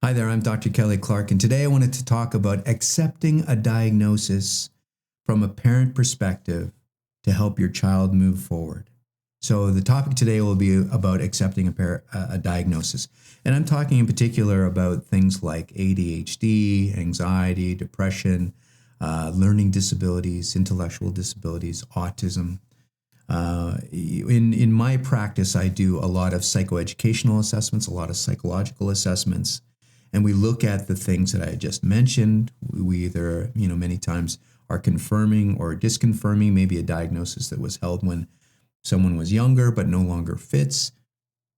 Hi there, I'm Dr. Kelly Clarke, and today I wanted to talk about accepting a diagnosis from a parent perspective to help your child move forward. So, the topic today will be about accepting a diagnosis. And I'm talking in particular about things like ADHD, anxiety, depression, learning disabilities, intellectual disabilities, autism. In my practice, I do a lot of psychoeducational assessments, a lot of psychological assessments, and we look at the things that I just mentioned. We either, many times are confirming or disconfirming maybe a diagnosis that was held when someone was younger but no longer fits.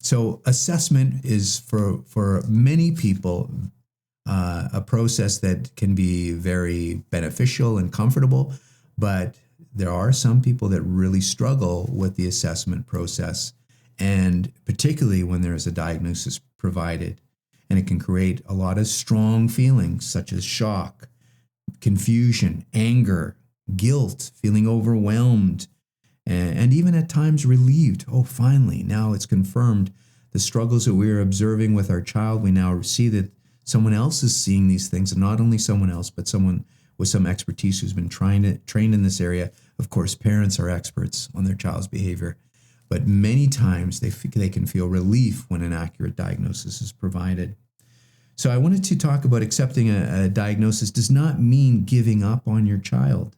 So assessment is for many people a process that can be very beneficial and comfortable, but there are some people that really struggle with the assessment process, and particularly when there is a diagnosis provided. And it can create a lot of strong feelings such as shock, confusion, anger, guilt, feeling overwhelmed, and even at times relieved. Oh, finally, now it's confirmed. The struggles that we are observing with our child, we now see that someone else is seeing these things, and not only someone else, but someone with some expertise who's been trained in this area. Of course, parents are experts on their child's behavior, but many times they can feel relief when an accurate diagnosis is provided. So I wanted to talk about accepting a diagnosis does not mean giving up on your child.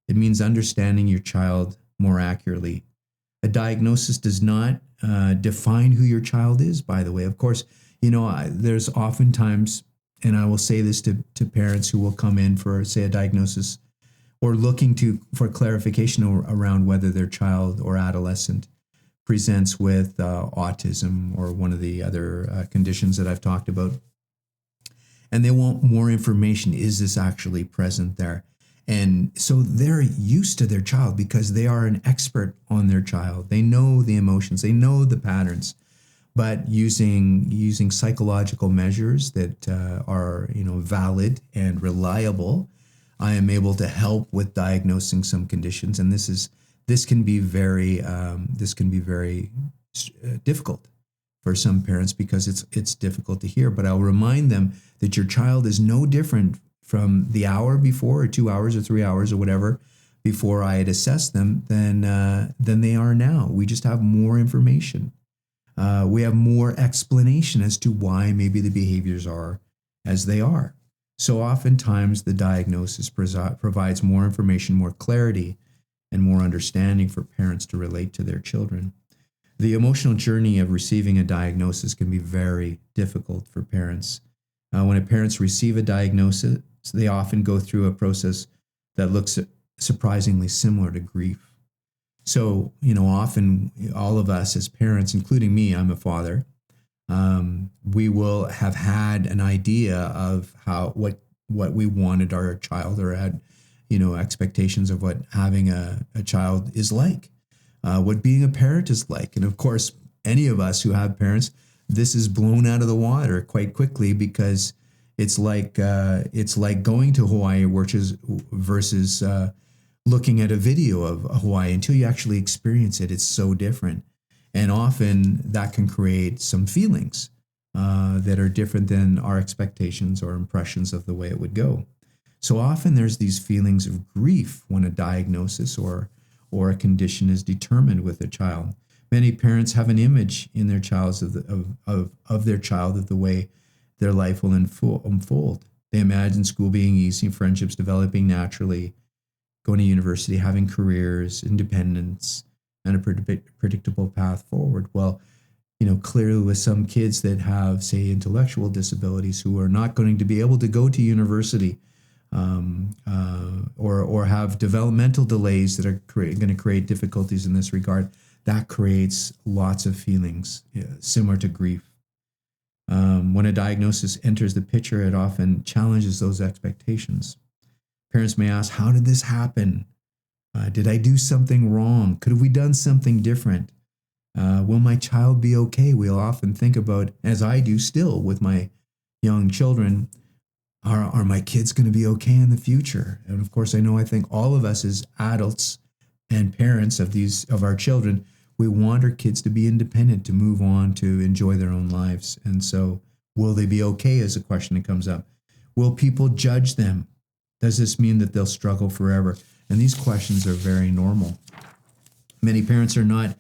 It means understanding your child more accurately. A diagnosis does not define who your child is, by the way. Of course, there's oftentimes, and I will say this to parents who will come in for, say, a diagnosis or looking for clarification around whether their child or adolescent presents with autism or one of the other conditions that I've talked about. And they want more information. Is this actually present there? And so they're used to their child because they are an expert on their child. They know the emotions, they know the patterns. But using psychological measures that are valid and reliable, I am able to help with diagnosing some conditions. And this can be very difficult for some parents because it's difficult to hear. But I'll remind them that your child is no different from the hour before, or 2 hours, or 3 hours, or whatever before I had assessed them than they are now. We just have more information. We have more explanation as to why maybe the behaviors are as they are. So oftentimes the diagnosis provides more information, more clarity, and more understanding for parents to relate to their children. The emotional journey of receiving a diagnosis can be very difficult for parents. When parents receive a diagnosis, they often go through a process that looks surprisingly similar to grief. So, often all of us as parents, including me, I'm a father, we will have had an idea of what we wanted our child, or had, expectations of what having a child is like, what being a parent is like. And of course, any of us who have parents, this is blown out of the water quite quickly, because it's like going to Hawaii versus looking at a video of Hawaii. Until you actually experience it, it's so different. And often that can create some feelings that are different than our expectations or impressions of the way it would go. So often there's these feelings of grief when a diagnosis or a condition is determined with a child. Many parents have an image in their child of their child of the way their life will unfold. They imagine school being easy, friendships developing naturally, going to university, having careers, independence, and a predictable path forward. Well, clearly with some kids that have, say, intellectual disabilities, who are not going to be able to go to university, or have developmental delays that are going to create difficulties in this regard, that creates lots of feelings similar to grief. When a diagnosis enters the picture, it often challenges those expectations. Parents may ask, how did this happen? Did I do something wrong? Could have we done something different? Will my child be okay? We'll often think about, as I do still with my young children, are my kids going to be okay in the future? And of course, I think all of us as adults and parents of our children, we want our kids to be independent, to move on, to enjoy their own lives. And so Will they be okay is a question that comes up. Will people judge them? Does this mean that they'll struggle forever? And these questions are very normal. Many parents are not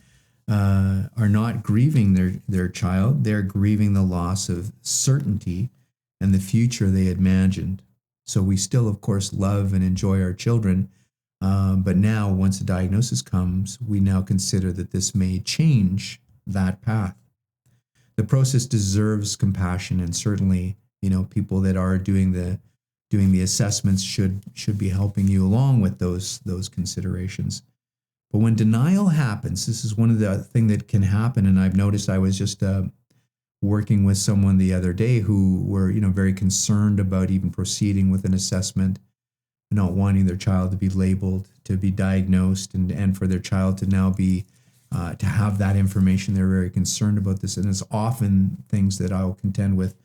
grieving their child. They're grieving the loss of certainty and the future they imagined. So we still, of course, love and enjoy our children. But now, once a diagnosis comes, we now consider that this may change that path. The process deserves compassion, and certainly, people that are doing the assessments should be helping you along with those considerations. But when denial happens, this is one of the things that can happen. And I've noticed, I was just working with someone the other day who were, very concerned about even proceeding with an assessment, not wanting their child to be labeled, to be diagnosed, and for their child to now be, to have that information. They're very concerned about this. And it's often things that I'll contend with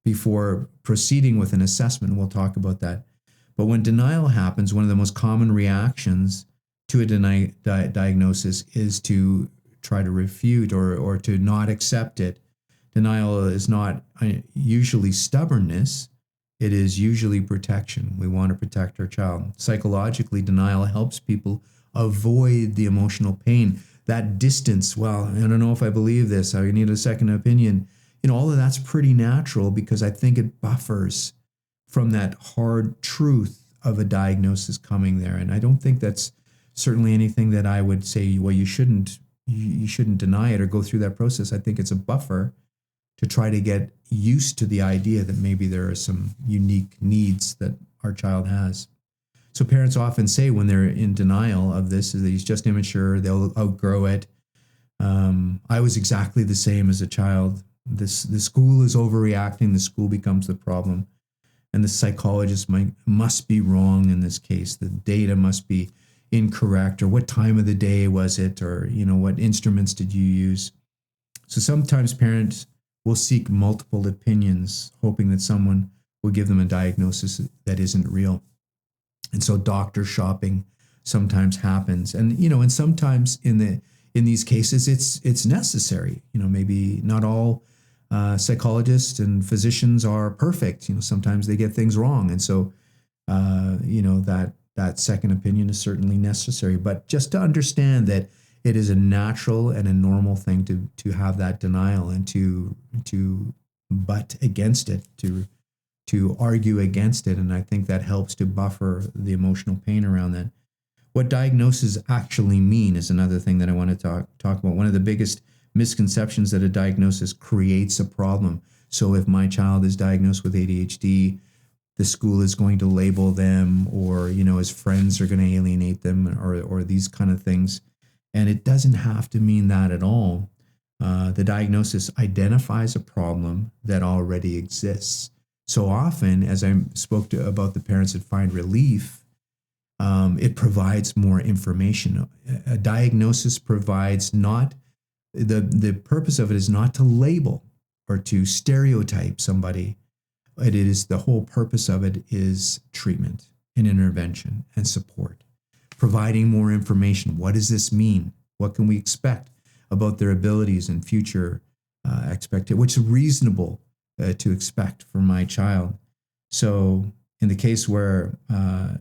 before proceeding with an assessment. We'll talk about that. But when denial happens, one of the most common reactions to a diagnosis is to try to refute or to not accept it. Denial is not usually stubbornness. It is usually protection. We want to protect our child. Psychologically, denial helps people avoid the emotional pain. That distance, well, I don't know if I believe this, I need a second opinion. All of that's pretty natural because I think it buffers from that hard truth of a diagnosis coming there. And I don't think that's certainly anything that I would say, well, you shouldn't deny it or go through that process. I think it's a buffer to try to get used to the idea that maybe there are some unique needs that our child has. So parents often say when they're in denial of this, is that he's just immature, they'll outgrow it. I was exactly the same as a child. The school is overreacting, the school becomes the problem. And the psychologist must be wrong in this case. The data must be incorrect, or what time of the day was it, or what instruments did you use? So sometimes parents will seek multiple opinions, hoping that someone will give them a diagnosis that isn't real. And so doctor shopping sometimes happens. And and sometimes in these cases it's necessary. Maybe not all psychologists and physicians are perfect. Sometimes they get things wrong. And so that second opinion is certainly necessary. But just to understand that it is a natural and a normal thing to have that denial and to butt against it, to argue against it. And I think that helps to buffer the emotional pain around that. What diagnoses actually mean is another thing that I want to talk about. One of the biggest misconceptions that a diagnosis creates a problem. So if my child is diagnosed with ADHD, the school is going to label them, or his friends are going to alienate them, or these kind of things. And it doesn't have to mean that at all. The diagnosis identifies a problem that already exists. So often, as I spoke about the parents that find relief, it provides more information. A diagnosis provides not, the purpose of it is not to label or to stereotype somebody. It is, the whole purpose of it is treatment and intervention and support. Providing more information. What does this mean? What can we expect about their abilities and future expectations? What's reasonable to expect from my child? So in the case where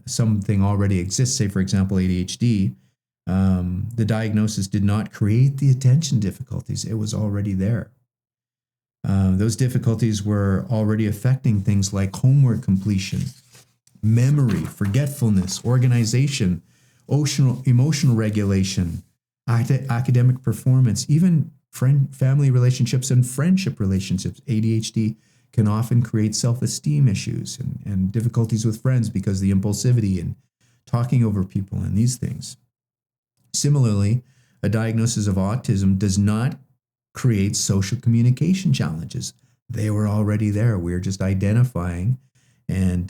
something already exists, say for example ADHD, the diagnosis did not create the attention difficulties. It was already there. Those difficulties were already affecting things like homework completion, memory, forgetfulness, organization, emotional regulation, academic performance, even family relationships and friendship relationships. ADHD can often create self-esteem issues and difficulties with friends because of the impulsivity and talking over people and these things. Similarly, a diagnosis of autism does not create social communication challenges. They were already there. We're just identifying and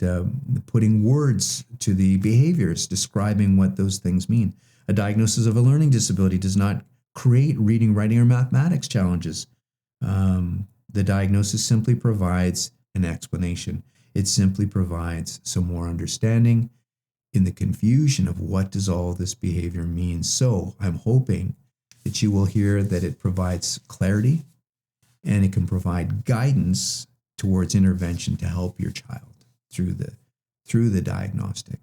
putting words to the behaviors, describing what those things mean. A diagnosis of a learning disability does not create reading, writing, or mathematics challenges. The diagnosis simply provides an explanation. It simply provides some more understanding in the confusion of what does all this behavior mean. So I'm hoping that you will hear that it provides clarity and it can provide guidance towards intervention to help your child through the diagnostic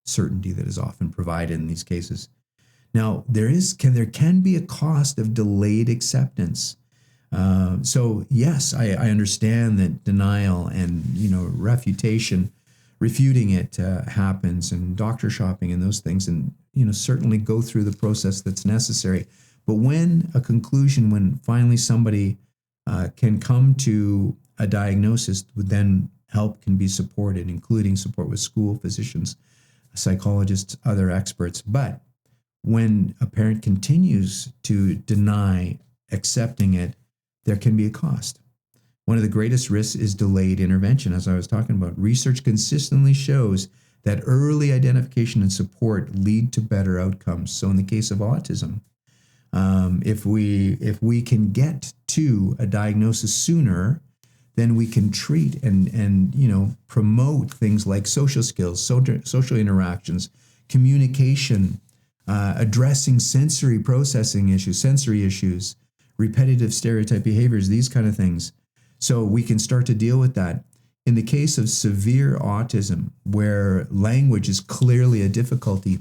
certainty that is often provided in these cases. Now, there can be a cost of delayed acceptance. So yes, I understand that denial and refuting it happens, and doctor shopping and those things, and certainly go through the process that's necessary. But when finally somebody can come to a diagnosis, then help can be supported, including support with school physicians, psychologists, other experts. But when a parent continues to deny accepting it, there can be a cost. One of the greatest risks is delayed intervention, as I was talking about. Research consistently shows that early identification and support lead to better outcomes. So in the case of autism, if we can get to a diagnosis sooner, then we can treat and promote things like social skills, social interactions, communication, addressing sensory issues, repetitive stereotype behaviors, these kind of things. So we can start to deal with that. In the case of severe autism, where language is clearly a difficulty,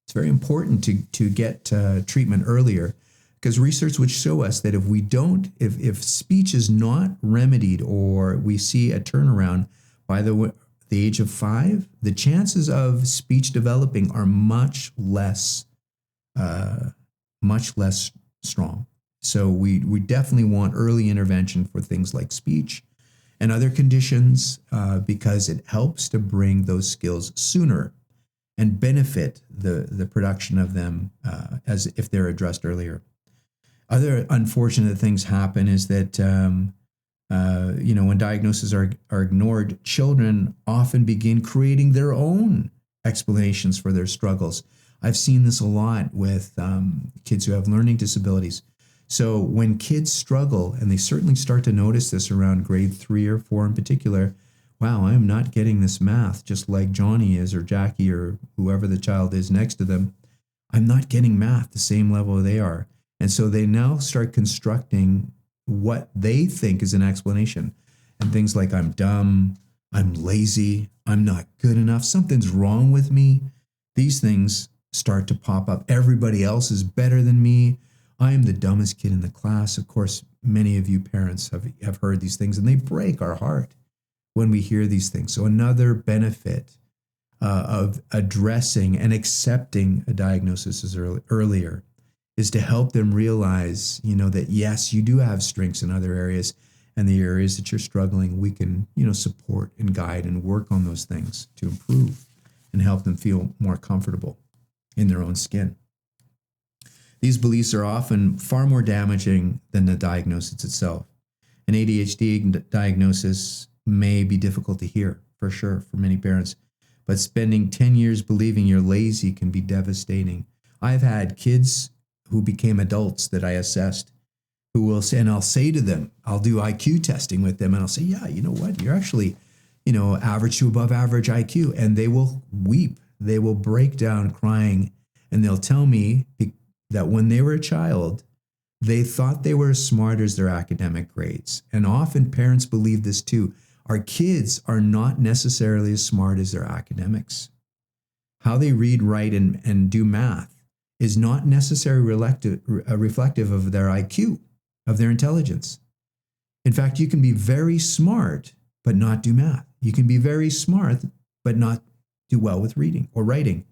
it's very important to get treatment earlier, because research would show us that if speech is not remedied, or we see a turnaround by the age of 5, the chances of speech developing are much less strong. So we definitely want early intervention for things like speech and other conditions, because it helps to bring those skills sooner and benefit the production of them as if they're addressed earlier. Other unfortunate things happen is that when diagnoses are ignored, children often begin creating their own explanations for their struggles. I've seen this a lot with kids who have learning disabilities. So when kids struggle, and they certainly start to notice this around grade 3 or 4 in particular, wow, I am not getting this math just like Johnny is, or Jackie, or whoever the child is next to them. I'm not getting math the same level they are. And so they now start constructing what they think is an explanation. And things like, I'm dumb, I'm lazy, I'm not good enough, something's wrong with me. These things start to pop up. Everybody else is better than me. I am the dumbest kid in the class. Of course, many of you parents have heard these things, and they break our heart when we hear these things. So another benefit of addressing and accepting a diagnosis earlier is to help them realize, that yes, you do have strengths in other areas, and the areas that you're struggling, we can, support and guide and work on those things to improve and help them feel more comfortable in their own skin. These beliefs are often far more damaging than the diagnosis itself. An ADHD diagnosis may be difficult to hear, for sure, for many parents, but spending 10 years believing you're lazy can be devastating. I've had kids who became adults that I assessed who will say, and I'll say to them, I'll do IQ testing with them, and I'll say, yeah, you know what, you're actually, average to above average IQ. And they will weep, they will break down crying, and they'll tell me that when they were a child, they thought they were as smart as their academic grades. And often parents believe this too. Our kids are not necessarily as smart as their academics. How they read, write, and do math is not necessarily reflective of their IQ, of their intelligence. In fact, you can be very smart, but not do math. You can be very smart, but not do well with reading or writing.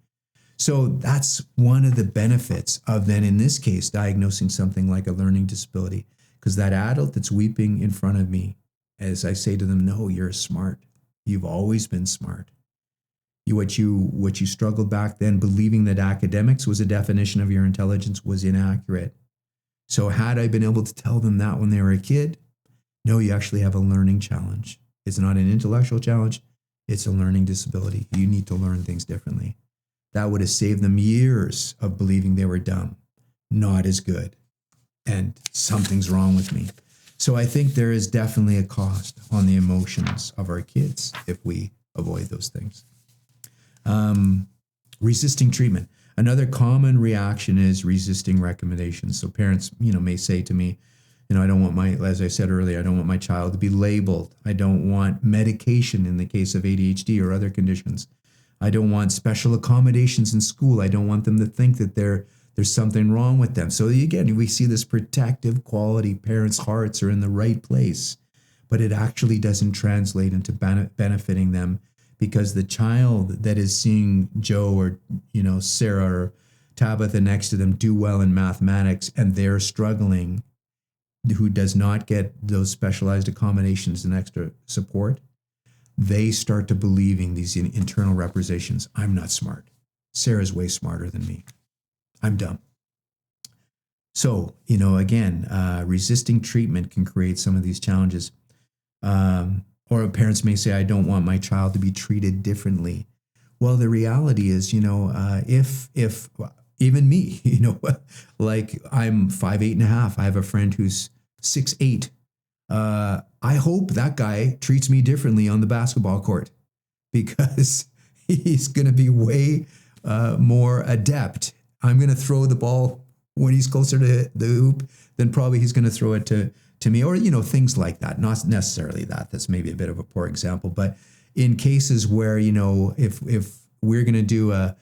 So that's one of the benefits of then, in this case, diagnosing something like a learning disability, because that adult that's weeping in front of me, as I say to them, no, you're smart. You've always been smart. What you struggled back then, believing that academics was a definition of your intelligence, was inaccurate. So had I been able to tell them that when they were a kid, no, you actually have a learning challenge. It's not an intellectual challenge. It's a learning disability. You need to learn things differently. That would have saved them years of believing they were dumb, not as good, and something's wrong with me. So I think there is definitely a cost on the emotions of our kids if we avoid those things. Resisting treatment. Another common reaction is resisting recommendations. So parents, may say to me, I don't want as I said earlier, I don't want my child to be labeled. I don't want medication in the case of ADHD or other conditions. I don't want special accommodations in school. I don't want them to think that there's something wrong with them. So again, we see this protective quality. Parents' hearts are in the right place, but it actually doesn't translate into benefiting them, because the child that is seeing Joe or Sarah or Tabitha next to them do well in mathematics and they're struggling, who does not get those specialized accommodations and extra support, they start to believing these internal representations. I'm not smart. Sarah's way smarter than me. I'm dumb. So, again, resisting treatment can create some of these challenges. Or parents may say, I don't want my child to be treated differently. Well, the reality is, if even me, like I'm 5'8.5", I have a friend who's 6'8". I hope that guy treats me differently on the basketball court, because he's going to be way more adept. I'm going to throw the ball when he's closer to the hoop, then probably he's going to throw it to me, or, things like that. Not necessarily that. That's maybe a bit of a poor example, but in cases where, if we're going to do a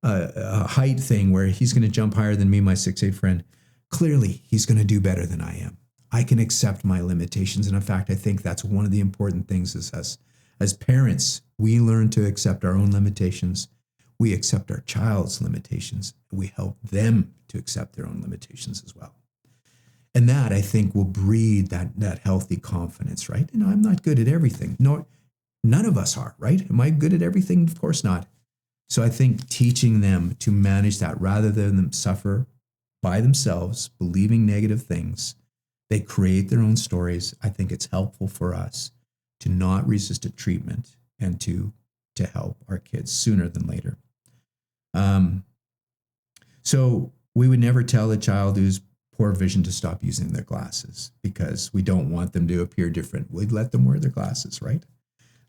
height thing where he's going to jump higher than me, my 6'8" friend, clearly he's going to do better than I am. I can accept my limitations. And in fact, I think that's one of the important things is as parents, we learn to accept our own limitations. We accept our child's limitations. We help them to accept their own limitations as well. And that, I think, will breed that healthy confidence, right? I'm not good at everything. None of us are, right? Am I good at everything? Of course not. So I think teaching them to manage that rather than them suffer by themselves, believing negative things, they create their own stories. I think it's helpful for us to not resist a treatment and to help our kids sooner than later. So we would never tell a child who's poor vision to stop using their glasses, because we don't want them to appear different. We'd let them wear their glasses, right?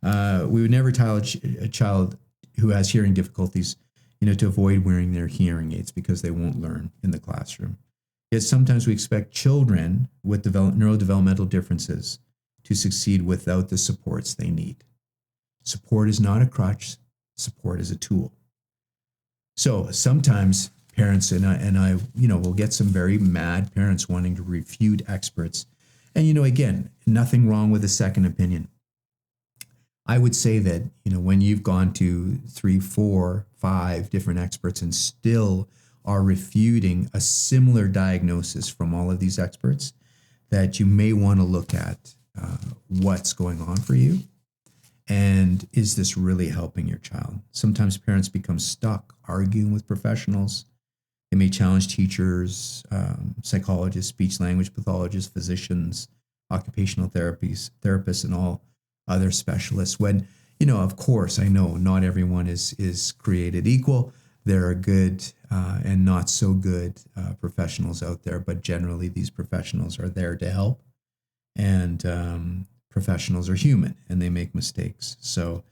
We would never tell a child who has hearing difficulties, to avoid wearing their hearing aids because they won't learn in the classroom. Yet sometimes we expect children with neurodevelopmental differences to succeed without the supports they need. Support is not a crutch. Support is a tool. So sometimes parents and I, will get some very mad parents wanting to refute experts. And, again, nothing wrong with a second opinion. I would say that, when you've gone to 3, 4, 5 different experts and still are refuting a similar diagnosis from all of these experts, that you may want to look at what's going on for you. And is this really helping your child? Sometimes parents become stuck arguing with professionals. They may challenge teachers, psychologists, speech language pathologists, physicians, occupational therapists, and all other specialists. When, of course, I know not everyone is created equal. There are good and not so good professionals out there, but generally these professionals are there to help. And professionals are human and they make mistakes. So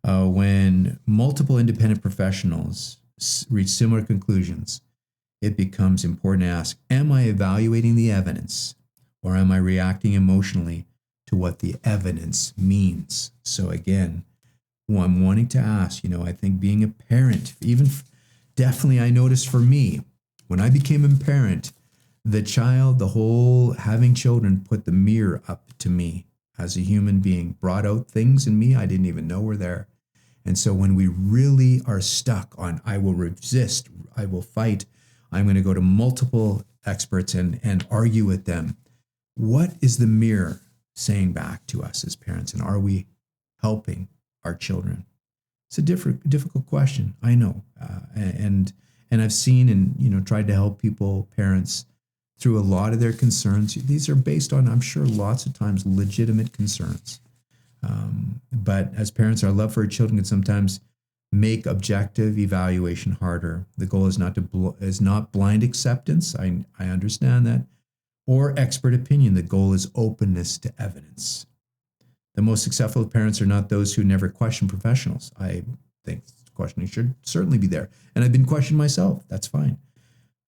when multiple independent professionals reach similar conclusions, it becomes important to ask, am I evaluating the evidence, or am I reacting emotionally to what the evidence means? So again, I'm wanting to ask, I think being a parent, definitely I noticed for me, when I became a parent, the whole having children put the mirror up to me as a human being, brought out things in me I didn't even know were there. And so when we really are stuck on, I will resist, I will fight, I'm going to go to multiple experts and argue with them, what is the mirror saying back to us as parents? And are we helping our children? It's a difficult question, I know. And I've seen and, tried to help parents through a lot of their concerns. These are based on, I'm sure, lots of times legitimate concerns. But as parents, our love for our children can sometimes make objective evaluation harder. The goal is not blind acceptance. I understand that. Or expert opinion. The goal is openness to evidence. The most successful parents are not those who never question professionals. I think questioning should certainly be there. And I've been questioned myself. That's fine.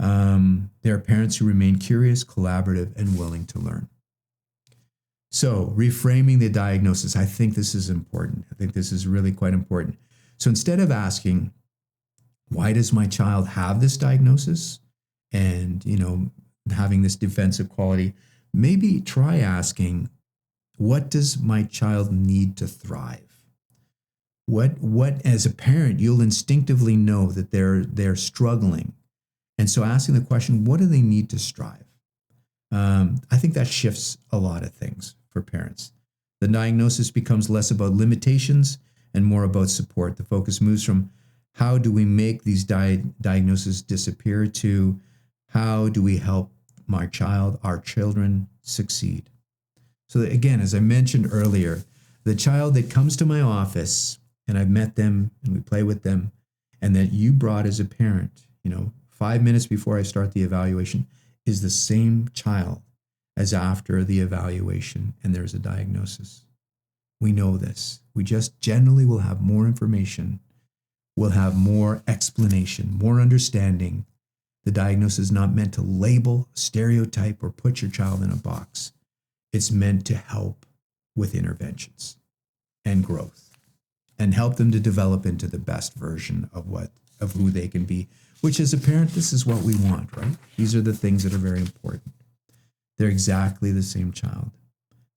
They are parents who remain curious, collaborative, and willing to learn. So reframing the diagnosis, I think this is important. I think this is really quite important. So instead of asking, why does my child have this diagnosis? And, having this defensive quality, maybe try asking, what does my child need to thrive? What as a parent, you'll instinctively know that they're struggling. And so asking the question, what do they need to strive? I think that shifts a lot of things for parents. The diagnosis becomes less about limitations and more about support. The focus moves from how do we make these diagnoses disappear to how do we help my child, our children succeed. So again, as I mentioned earlier, the child that comes to my office and I've met them and we play with them and that you brought as a parent, 5 minutes before I start the evaluation is the same child as after the evaluation and there's a diagnosis. We know this. We just generally will have more information. We'll have more explanation, more understanding. The diagnosis is not meant to label, stereotype, or put your child in a box. It's meant to help with interventions and growth and help them to develop into the best version of who they can be, which as a parent, this is what we want, right? These are the things that are very important. They're exactly the same child.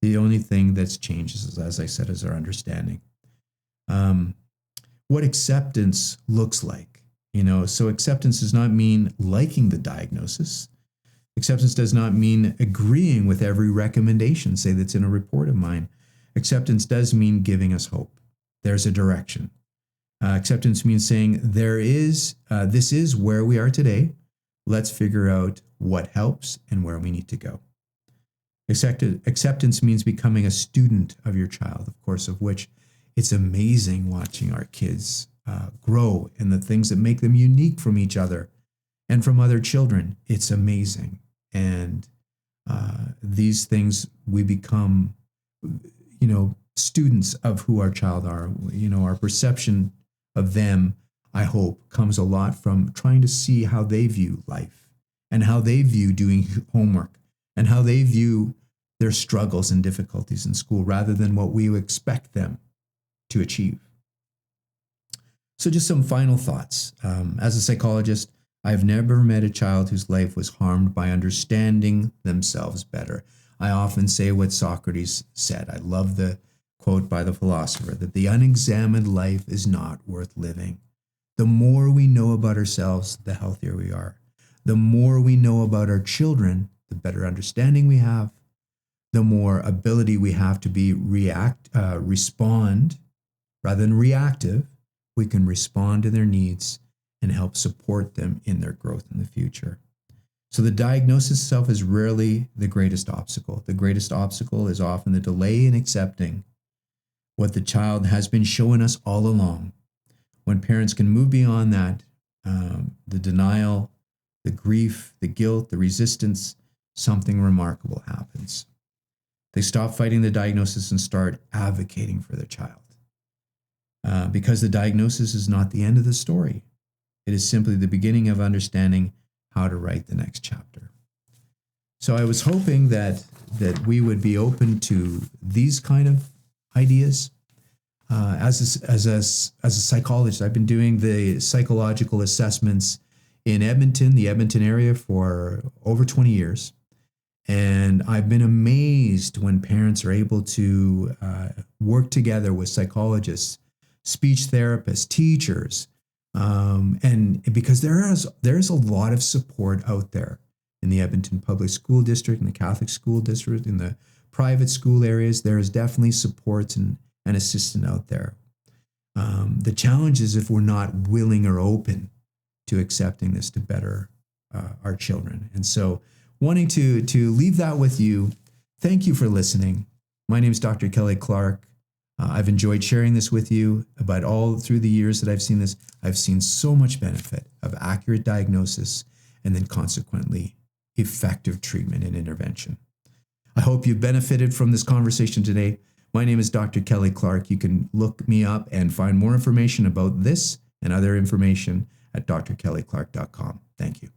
The only thing that's changed is, as I said, is our understanding. What acceptance looks like, so acceptance does not mean liking the diagnosis. Acceptance does not mean agreeing with every recommendation, say that's in a report of mine. Acceptance does mean giving us hope. There's a direction. Acceptance means saying this is where we are today. Let's figure out what helps and where we need to go. Acceptance means becoming a student of your child, of course, of which it's amazing watching our kids grow and the things that make them unique from each other and from other children. It's amazing. And these things, we become, students of who our child are. Our perception of them, I hope, comes a lot from trying to see how they view life and how they view doing homework and how they view their struggles and difficulties in school rather than what we expect them to achieve. So just some final thoughts. As a psychologist, I've never met a child whose life was harmed by understanding themselves better. I often say what Socrates said. I love the quote by the philosopher that the unexamined life is not worth living. The more we know about ourselves, the healthier we are. The more we know about our children, the better understanding we have, the more ability we have to respond rather than reactive. We can respond to their needs and help support them in their growth in the future. So the diagnosis itself is rarely the greatest obstacle. The greatest obstacle is often the delay in accepting what the child has been showing us all along. When parents can move beyond that, the denial, the grief, the guilt, the resistance, something remarkable happens. They stop fighting the diagnosis and start advocating for their child. Because the diagnosis is not the end of the story. It is simply the beginning of understanding how to write the next chapter. So I was hoping that we would be open to these kind of ideas. As a psychologist, I've been doing the psychological assessments in Edmonton, the Edmonton area, for over 20 years. And I've been amazed when parents are able to work together with psychologists, speech therapists, teachers, and because there's a lot of support out there in the Edmonton Public School District, in the Catholic School District, in the private school areas. There is definitely support and assistance out there. The challenge is if we're not willing or open to accepting this to better our children. And so wanting to leave that with you, thank you for listening. My name is Dr. Kelly Clarke. I've enjoyed sharing this with you, but all through the years that I've seen this, I've seen so much benefit of accurate diagnosis and then consequently effective treatment and intervention. I hope you benefited from this conversation today. My name is Dr. Kelly Clarke. You can look me up and find more information about this and other information at drkellyclarke.com. Thank you.